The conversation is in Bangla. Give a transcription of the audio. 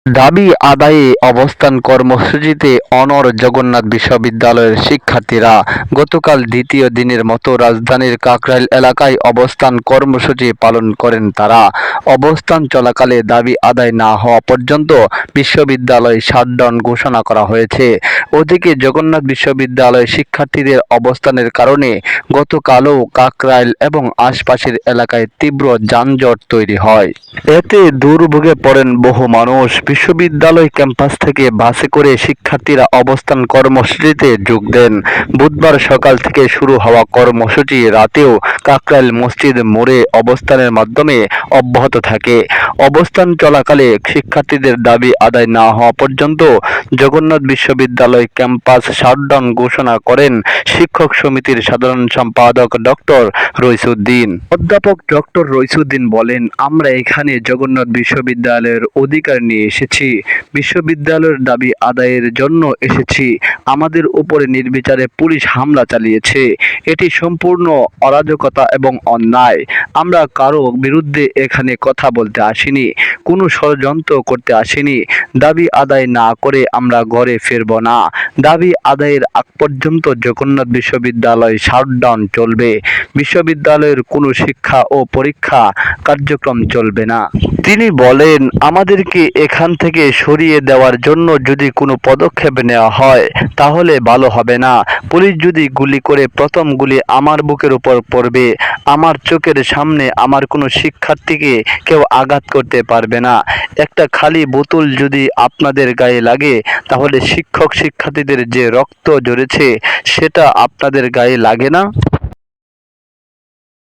দাবি আদায়ে অবস্থান কর্মসূচিতে অনড় জগন্নাথ বিশ্ববিদ্যালয়ের শিক্ষার্থীরা। গতকাল দ্বিতীয় দিনের মতো রাজধানীর কাকরাইল এলাকায় অবস্থান কর্মসূচি পালন করেন তারা। অবস্থান চলাকালে দাবি আদায় না হওয়া পর্যন্ত বিশ্ববিদ্যালয় শাটডাউন ঘোষণা করা হয়েছে। ওদিকে জগন্নাথ বিশ্ববিদ্যালয়ে শিক্ষার্থীদের অবস্থানের কারণে গতকালও কাকরাইল এবং আশপাশের এলাকায় তীব্র যানজট তৈরি হয়। এতে দুর্ভোগে পড়েন বহু মানুষ। বিশ্ববিদ্যালয় ক্যাম্পাস থেকে বাসে করে শিক্ষার্থীরা অবস্থান কর্মসূচিতে যোগ দেন। বুধবার সকাল থেকে শুরু হওয়া কর্মসূচি রাতেও কাকরাইল মসজিদ মোড়ে অবস্থানের মাধ্যমে অব্যাহত থাকে। অবস্থান চলাকালে শিক্ষার্থীদের দাবি আদায় না হওয়া পর্যন্ত জগন্নাথ বিশ্ববিদ্যালয় ক্যাম্পাস শাটডাউন ঘোষণা করেন শিক্ষক সমিতির সাধারণ সম্পাদক ডক্টর রইসুদ্দিন। অধ্যাপক ডক্টর রইসুদ্দিন বলেন, আমরা এখানে জগন্নাথ বিশ্ববিদ্যালয়ের অধিকার নিয়ে এসেছি, বিশ্ববিদ্যালয়ের দাবি আদায়ের জন্য এসেছি। আমাদের উপরে নির্বিচারে পুলিশ হামলা চালিয়েছে। এটি সম্পূর্ণ অরাজকতা এবং অন্যায়। আমরা কারো বিরুদ্ধে এখানে কথা বলতে আসিনি, কোনো ষড়যন্ত্র করতে আসিনি। দাবি আদায় না করে আমরা ঘরে ফিরব না। দাবি আদায়ের আগ পর্যন্ত জগন্নাথ বিশ্ববিদ্যালয় শাটডাউন চলবে। বিশ্ববিদ্যালয়ের কোনো শিক্ষা ও পরীক্ষা কার্যক্রম চলবে না। তিনি বলেন, আমাদেরকে এখান থেকে সরিয়ে দেওয়ার জন্য যদি কোনো পদক্ষেপ নেওয়া হয় তাহলে ভালো হবে না। পুলিশ যদি গুলি করে প্রথম গুলি আমার বুকের উপর পড়বে। আমার চোখের সামনে আমার কোনো শিক্ষার্থীকে কেউ আঘাত করতে পারবে না। একটা খালি বোতল যদি আপনাদের গায়ে লাগে তাহলে শিক্ষক শিক্ষার্থীদের যে রক্ত ঝরেছে সেটা আপনাদের গায়ে লাগে না?